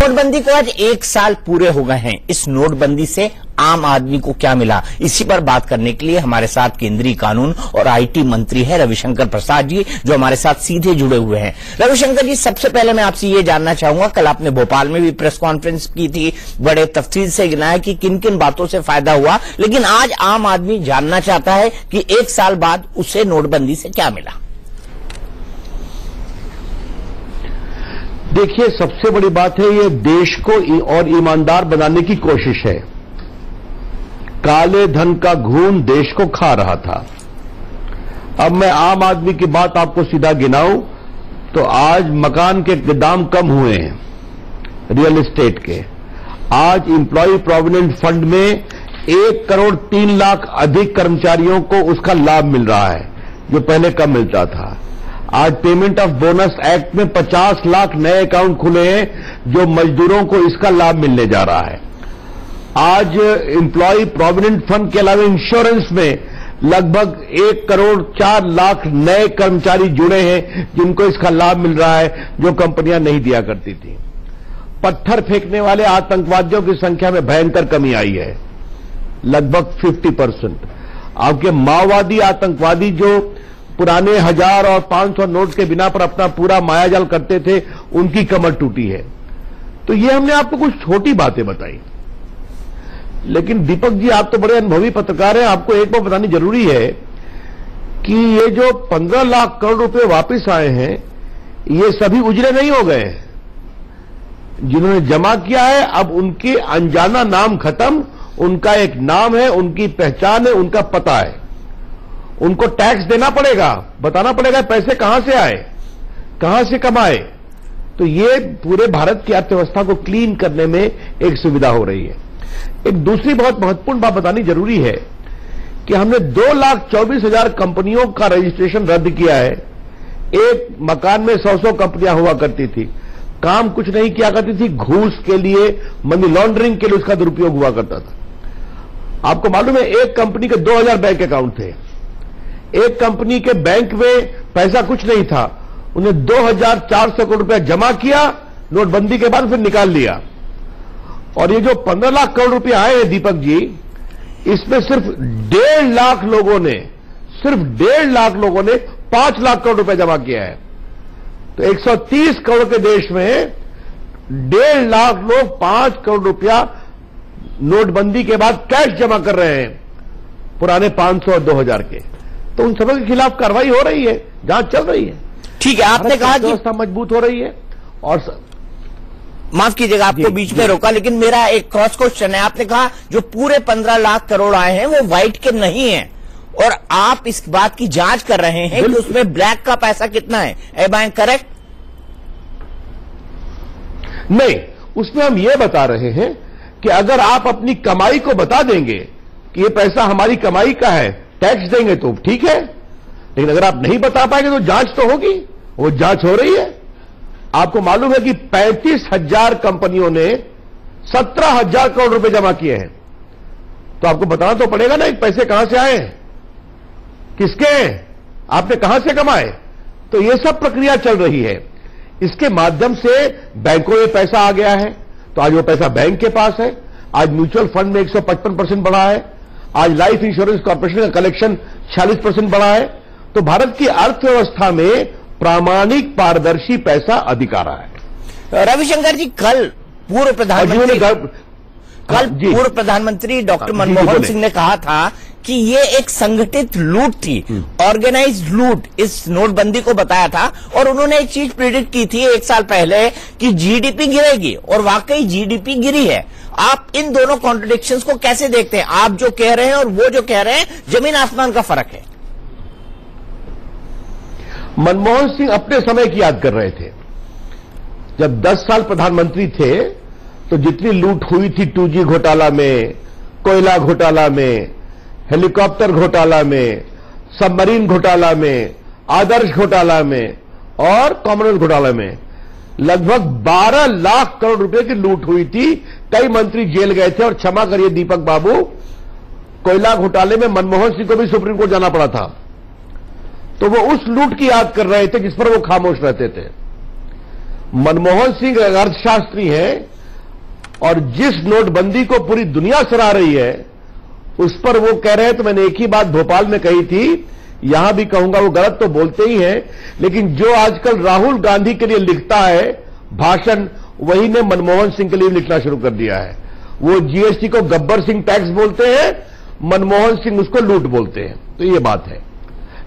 नोटबंदी को आज 1 साल पूरे हो गए हैं। इस नोटबंदी से आम आदमी को क्या मिला, इसी पर बात करने के लिए हमारे साथ केंद्रीय कानून और आईटी मंत्री है रविशंकर प्रसाद जी, जो हमारे साथ सीधे जुड़े हुए हैं। रविशंकर जी, सबसे पहले मैं आपसे ये जानना चाहूंगा, कल आपने भोपाल में भी प्रेस कॉन्फ्रेंस की थी, बड़े तफसील से गिनाया कि किन किन बातों से फायदा हुआ, लेकिन आज आम आदमी जानना चाहता है कि 1 साल बाद उसे नोटबंदी से क्या मिला। देखिए, सबसे बड़ी बात है ये देश को और ईमानदार बनाने की कोशिश है। काले धन का घून देश को खा रहा था। अब मैं आम आदमी की बात आपको सीधा गिनाऊं तो आज मकान के दाम कम हुए हैं, रियल एस्टेट के। आज इंप्लॉय प्रोविडेंट फंड में 1 करोड़ 3 लाख अधिक कर्मचारियों को उसका लाभ मिल रहा है, जो पहले कम मिलता था। आज पेमेंट ऑफ बोनस एक्ट में 50 लाख नए अकाउंट खुले हैं, जो मजदूरों को इसका लाभ मिलने जा रहा है। आज इंप्लॉय प्रोविडेंट फंड के अलावा इंश्योरेंस में लगभग 1 करोड़ 4 लाख नए कर्मचारी जुड़े हैं, जिनको इसका लाभ मिल रहा है, जो कंपनियां नहीं दिया करती थी। पत्थर फेंकने वाले आतंकवादियों की संख्या में भयंकर कमी आई है, लगभग 50%। आपके माओवादी आतंकवादी जो पुराने 1000 और 500 नोट के बिना पर अपना पूरा मायाजाल करते थे, उनकी कमर टूटी है। तो ये हमने आपको कुछ छोटी बातें बताई, लेकिन दीपक जी, आप तो बड़े अनुभवी पत्रकार हैं, आपको एक बात बतानी जरूरी है कि ये जो 15 लाख करोड़ रुपए वापस आए हैं, ये सभी उजरे नहीं हो गए। जिन्होंने जमा किया है, अब उनके अनजाना नाम खत्म, उनका एक नाम है, उनकी पहचान है, उनका पता है। उनको टैक्स देना पड़ेगा, बताना पड़ेगा पैसे कहां से आए, कहां से कमाए। तो ये पूरे भारत की अर्थव्यवस्था को क्लीन करने में एक सुविधा हो रही है। एक दूसरी बहुत महत्वपूर्ण बात बतानी जरूरी है कि हमने 2,24,000 कंपनियों का रजिस्ट्रेशन रद्द किया है। एक मकान में 100 कंपनियां हुआ करती थी, काम कुछ नहीं किया करती थी, घूस के लिए, मनी लॉन्ड्रिंग के लिए उसका दुरुपयोग हुआ करता था। आपको मालूम है, एक कंपनी के 2000 बैंक अकाउंट थे। एक कंपनी के बैंक में पैसा कुछ नहीं था, उन्हें 2400 करोड़ रुपया जमा किया, नोटबंदी के बाद फिर निकाल लिया। और ये जो 15 लाख करोड़ रुपए आए हैं दीपक जी, इसमें सिर्फ 1.5 लाख लोगों ने, सिर्फ 1.5 लाख लोगों ने 5 लाख करोड़ रुपए जमा किया है। तो 130 करोड़ के देश में 1.5 लाख लोग 5 करोड़ रुपया नोटबंदी के बाद कैश जमा कर रहे हैं, पुराने 500 और 2000 के। तो उन सबों के खिलाफ कार्रवाई हो रही है, जांच चल रही है। ठीक है, आपने कहा कि व्यवस्था मजबूत हो रही है। और माफ कीजिएगा, आपको बीच में रोका, लेकिन मेरा एक क्रॉस क्वेश्चन है। आपने कहा जो पूरे 15 लाख करोड़ आए हैं वो व्हाइट के नहीं है, और आप इस बात की जांच कर रहे हैं कि उसमें ब्लैक का पैसा कितना है। Am I correct? नहीं, उसमें हम ये बता रहे हैं कि अगर आप अपनी कमाई को बता देंगे कि ये पैसा हमारी कमाई का है, टैक्स देंगे तो ठीक है, लेकिन अगर आप नहीं बता पाएंगे तो जांच तो होगी। वो जांच हो रही है। आपको मालूम है कि 35,000 कंपनियों ने 17,000 करोड़ रुपए जमा किए हैं। तो आपको बताना तो पड़ेगा ना, पैसे कहां से आए, किसके हैं, आपने कहां से कमाए। तो ये सब प्रक्रिया चल रही है। इसके माध्यम से बैंकों में पैसा आ गया है, तो आज वो पैसा बैंक के पास है। आज म्यूचुअल फंड में 155% बढ़ा है। आज लाइफ इंश्योरेंस कॉर्पोरेशन का कलेक्शन 46% बढ़ा है। तो भारत की अर्थव्यवस्था में प्रामाणिक पारदर्शी पैसा अधिक आ रहा है। रविशंकर जी, कल पूर्व प्रधानमंत्री डॉक्टर मनमोहन सिंह ने कहा था कि ये एक संगठित लूट थी, ऑर्गेनाइज्ड लूट, इस नोटबंदी को बताया था। और उन्होंने एक चीज प्रिडिक्ट की थी 1 साल पहले कि जीडीपी गिरेगी, और वाकई जीडीपी गिरी है। आप इन दोनों कॉन्ट्रडिक्शंस को कैसे देखते हैं? आप जो कह रहे हैं और वो जो कह रहे हैं, जमीन आसमान का फर्क है। मनमोहन सिंह अपने समय की याद कर रहे थे। जब 10 साल प्रधानमंत्री थे तो जितनी लूट हुई थी 2G घोटाला में, कोयला घोटाला में, हेलीकॉप्टर घोटाला में, सबमरीन घोटाला में, आदर्श घोटाला में और कॉमनवेल्थ घोटाला में, लगभग 12 लाख करोड़ रुपए की लूट हुई थी। कई मंत्री जेल गए थे। और क्षमा करिए दीपक बाबू, कोयला घोटाले में मनमोहन सिंह को भी सुप्रीम कोर्ट जाना पड़ा था। तो वो उस लूट की याद कर रहे थे जिस पर वो खामोश रहते थे। मनमोहन सिंह अर्थशास्त्री हैं और जिस नोटबंदी को पूरी दुनिया सराह रही है उस पर वो कह रहे हैं। तो मैंने एक ही बात भोपाल में कही थी, यहां भी कहूंगा, वो गलत तो बोलते ही हैं, लेकिन जो आजकल राहुल गांधी के लिए लिखता है भाषण, वही ने मनमोहन सिंह के लिए लिखना शुरू कर दिया है। वो जीएसटी को गब्बर सिंह टैक्स बोलते हैं, मनमोहन सिंह उसको लूट बोलते हैं। तो ये बात है।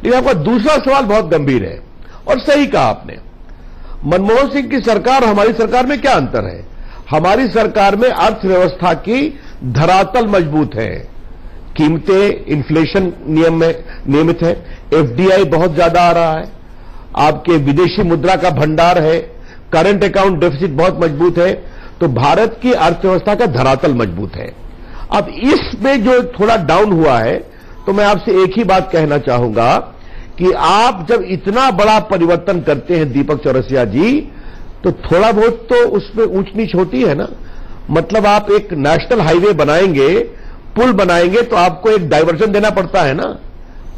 लेकिन आपका दूसरा सवाल बहुत गंभीर है और सही कहा आपने। मनमोहन सिंह की सरकार और हमारी सरकार में क्या अंतर है? हमारी सरकार में अर्थव्यवस्था की धरातल मजबूत है, कीमतें इन्फ्लेशन नियम में नियमित है, एफडीआई बहुत ज्यादा आ रहा है, आपके विदेशी मुद्रा का भंडार है, करंट अकाउंट डेफिसिट बहुत मजबूत है। तो भारत की अर्थव्यवस्था का धरातल मजबूत है। अब इसमें जो थोड़ा डाउन हुआ है, तो मैं आपसे एक ही बात कहना चाहूंगा कि आप जब इतना बड़ा परिवर्तन करते हैं दीपक चौरसिया जी, तो थोड़ा बहुत तो उसमें ऊंच नीच होती है ना। मतलब आप एक नेशनल हाईवे बनाएंगे, पुल बनाएंगे, तो आपको एक डाइवर्जन देना पड़ता है ना।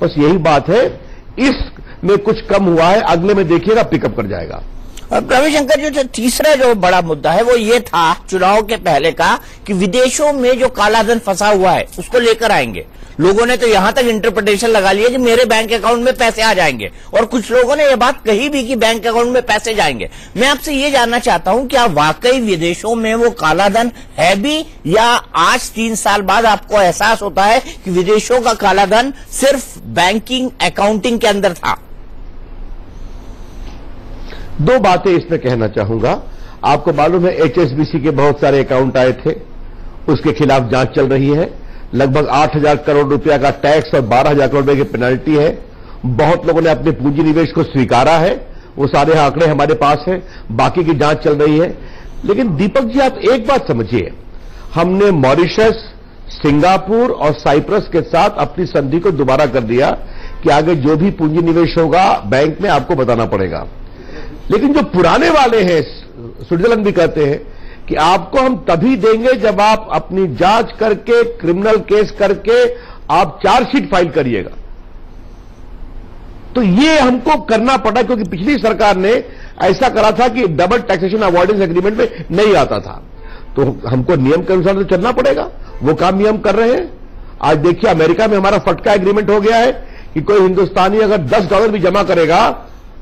बस यही बात है। इसमें कुछ कम हुआ है, अगले में देखिएगा पिकअप कर जाएगा। और रविशंकर जी, जो तीसरा जो बड़ा मुद्दा है वो ये था चुनाव के पहले का कि विदेशों में जो कालाधन फंसा हुआ है उसको लेकर आएंगे। लोगों ने तो यहां तक इंटरप्रिटेशन लगा लिया कि मेरे बैंक अकाउंट में पैसे आ जाएंगे, और कुछ लोगों ने यह बात कही भी कि बैंक अकाउंट में पैसे जाएंगे। मैं आपसे ये जानना चाहता हूं, क्या वाकई विदेशों में वो कालाधन है भी, या आज 3 साल बाद आपको एहसास होता है कि विदेशों का कालाधन सिर्फ बैंकिंग अकाउंटिंग के अंदर था? दो बातें इसमें कहना चाहूंगा। आपको मालूम है एचएसबीसी के बहुत सारे अकाउंट आए थे, उसके खिलाफ जांच चल रही है। लगभग 8,000 करोड़ रुपया का टैक्स और 12,000 करोड़ रुपए की पेनल्टी है। बहुत लोगों ने अपने पूंजी निवेश को स्वीकारा है, वो सारे आंकड़े हमारे पास हैं, बाकी की जांच चल रही है। लेकिन दीपक जी, आप एक बात समझिए, हमने मॉरिशस, सिंगापुर और साइप्रस के साथ अपनी संधि को दोबारा कर दिया कि आगे जो भी पूंजी निवेश होगा बैंक में आपको बताना पड़ेगा। लेकिन जो पुराने वाले हैं, स्विट्जरलैंड भी कहते हैं कि आपको हम तभी देंगे जब आप अपनी जांच करके, क्रिमिनल केस करके आप चार्जशीट फाइल करिएगा। तो ये हमको करना पड़ा, क्योंकि पिछली सरकार ने ऐसा करा था कि डबल टैक्सेशन अवॉइडेंस एग्रीमेंट में नहीं आता था। तो हमको नियम के अनुसार तो चलना पड़ेगा, वो काम नियम कर रहे हैं। आज देखिए अमेरिका में हमारा फटका एग्रीमेंट हो गया है कि कोई हिंदुस्तानी अगर $10 भी जमा करेगा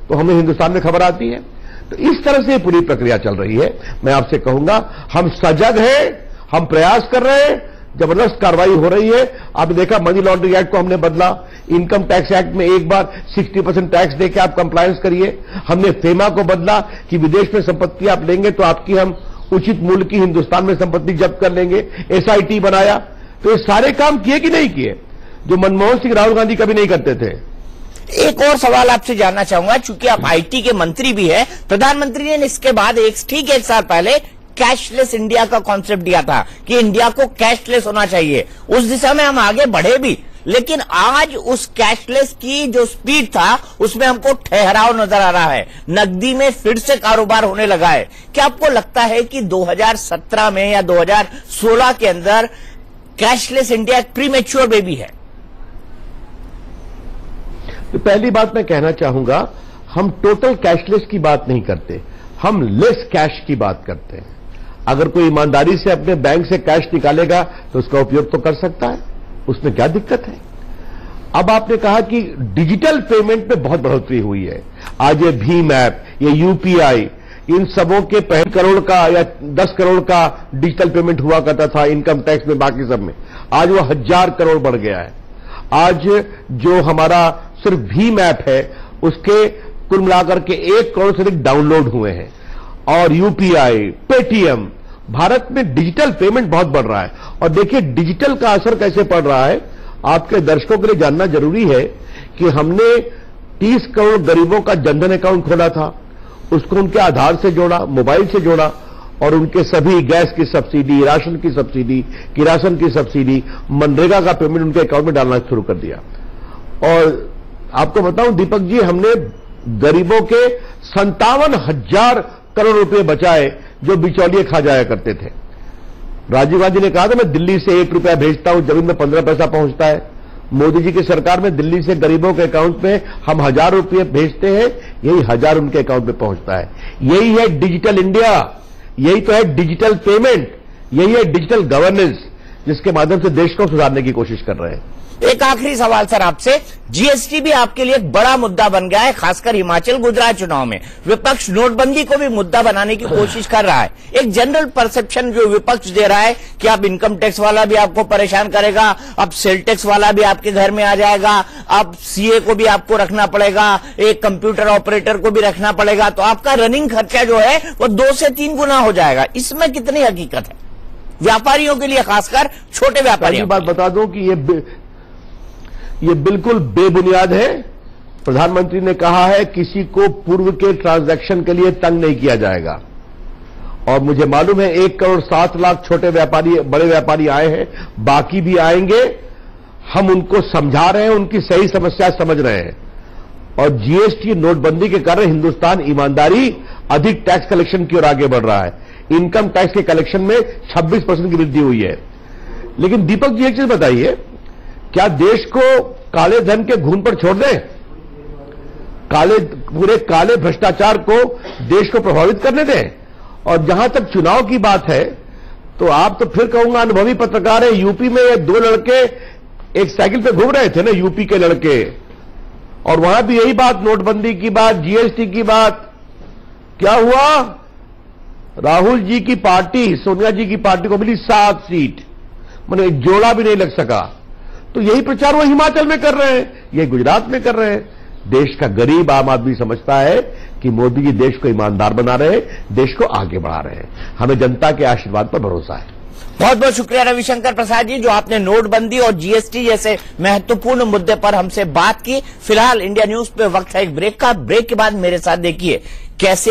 तो हमें हिंदुस्तान में खबर आती है। तो इस तरह से पूरी प्रक्रिया चल रही है। मैं आपसे कहूंगा, हम सजग हैं, हम प्रयास कर रहे हैं, जबरदस्त कार्रवाई हो रही है। आपने देखा मनी लॉन्ड्रिंग एक्ट को हमने बदला, इनकम टैक्स एक्ट में एक बार 60% टैक्स देके आप कंप्लायंस करिए। हमने फेमा को बदला कि विदेश में संपत्ति आप लेंगे तो आपकी हम उचित मूल्य की हिंदुस्तान में संपत्ति जब्त कर लेंगे। एसआईटी बनाया। तो ये सारे काम किए कि नहीं किए, जो मनमोहन सिंह, राहुल गांधी कभी नहीं करते थे। एक और सवाल आपसे जानना चाहूंगा, चूंकि आप आईटी के मंत्री भी हैं, प्रधानमंत्री ने इसके बाद ठीक 1 साल पहले कैशलेस इंडिया का कॉन्सेप्ट दिया था कि इंडिया को कैशलेस होना चाहिए। उस दिशा में हम आगे बढ़े भी, लेकिन आज उस कैशलेस की जो स्पीड था उसमें हमको ठहराव नजर आ रहा है। नकदी में फिर से कारोबार होने लगा है। क्या आपको लगता है कि 2017 में या 2016 के अंदर कैशलेस इंडिया एक प्रीमेच्योर बेबी है? तो पहली बात मैं कहना चाहूंगा, हम टोटल कैशलेस की बात नहीं करते, हम लेस कैश की बात करते हैं। अगर कोई ईमानदारी से अपने बैंक से कैश निकालेगा तो उसका उपयोग तो कर सकता है, उसमें क्या दिक्कत है। अब आपने कहा कि डिजिटल पेमेंट में बहुत बढ़ोतरी हुई है। आज ये भीम ऐप, ये यूपीआई, इन सबों के 1 करोड़ का या 10 करोड़ का डिजिटल पेमेंट हुआ करता था इनकम टैक्स में, बाकी सब में। आज वो 1000 करोड़ बढ़ गया है। आज जो हमारा सिर्फ भीम ऐप है उसके कुल मिलाकर के 1 करोड़ से अधिक डाउनलोड हुए हैं। और यूपीआई, पेटीएम, भारत में डिजिटल पेमेंट बहुत बढ़ रहा है। और देखिए डिजिटल का असर कैसे पड़ रहा है, आपके दर्शकों के लिए जानना जरूरी है कि हमने 30 करोड़ गरीबों का जनधन अकाउंट खोला था, उसको उनके आधार से जोड़ा, मोबाइल से जोड़ा, और उनके सभी गैस की सब्सिडी, राशन की सब्सिडी, किरासन की सब्सिडी, मनरेगा का पेमेंट उनके अकाउंट में डालना शुरू कर दिया। और आपको बताऊं दीपक जी, हमने गरीबों के 57,000 करोड़ रुपए बचाए जो बिचौलिए खा जाया करते थे। राजीव गांधी ने कहा था मैं दिल्ली से 1 रुपया भेजता हूं, जमीन में 15 पैसा पहुंचता है। मोदी जी की सरकार में दिल्ली से गरीबों के अकाउंट में हम 1000 रुपये भेजते हैं, यही 1000 उनके अकाउंट में पहुंचता है। यही है डिजिटल इंडिया, यही तो है डिजिटल पेमेंट, यही है डिजिटल गवर्नेंस, जिसके माध्यम से देश को सुधारने की कोशिश कर रहे हैं। एक आखिरी सवाल सर आपसे, जीएसटी भी आपके लिए एक बड़ा मुद्दा बन गया है, खासकर हिमाचल गुजरात चुनाव में विपक्ष नोटबंदी को भी मुद्दा बनाने की कोशिश कर रहा है। एक जनरल परसेप्शन जो विपक्ष दे रहा है कि अब इनकम टैक्स वाला भी आपको परेशान करेगा, अब सेल टैक्स वाला भी आपके घर में आ जाएगा, अब सीए को भी आपको रखना पड़ेगा, एक कंप्यूटर ऑपरेटर को भी रखना पड़ेगा, तो आपका रनिंग खर्चा जो है वो 2 से 3 गुना हो जाएगा। इसमें कितनी हकीकत है व्यापारियों के लिए, खासकर छोटे व्यापारियों? बात बता दूं कि ये बिल्कुल बेबुनियाद है। प्रधानमंत्री ने कहा है किसी को पूर्व के ट्रांजैक्शन के लिए तंग नहीं किया जाएगा, और मुझे मालूम है 1 करोड़ 7 लाख छोटे व्यापारी, बड़े व्यापारी आए हैं, बाकी भी आएंगे। हम उनको समझा रहे हैं, उनकी सही समस्या समझ रहे हैं, और जीएसटी नोटबंदी के कारण हिंदुस्तान ईमानदारी अधिक टैक्स कलेक्शन की ओर आगे बढ़ रहा है। इनकम टैक्स के कलेक्शन में 26% की वृद्धि हुई है। लेकिन दीपक जी एक चीज बताइए, क्या देश को काले धन के घून पर छोड़ दें? पूरे काले भ्रष्टाचार को देश को प्रभावित करने दें? और जहां तक चुनाव की बात है, तो आप तो फिर कहूंगा अनुभवी पत्रकार है। यूपी में ये 2 लड़के एक साइकिल पे घूम रहे थे ना, यूपी के लड़के, और वहां भी यही बात, नोटबंदी की बात, जीएसटी की बात। क्या हुआ? राहुल जी की पार्टी, सोनिया जी की पार्टी को मिली 7 सीट, माने जोड़ा भी नहीं लग सका। तो यही प्रचार वो हिमाचल में कर रहे हैं, ये गुजरात में कर रहे हैं। देश का गरीब आम आदमी समझता है कि मोदी जी देश को ईमानदार बना रहे हैं, देश को आगे बढ़ा रहे हैं। हमें जनता के आशीर्वाद पर भरोसा है। बहुत बहुत शुक्रिया रविशंकर प्रसाद जी, जो आपने नोटबंदी और जीएसटी जैसे महत्वपूर्ण मुद्दे पर हमसे बात की। फिलहाल इंडिया न्यूज पे वक्त है एक ब्रेक का। ब्रेक के बाद मेरे साथ देखिए कैसे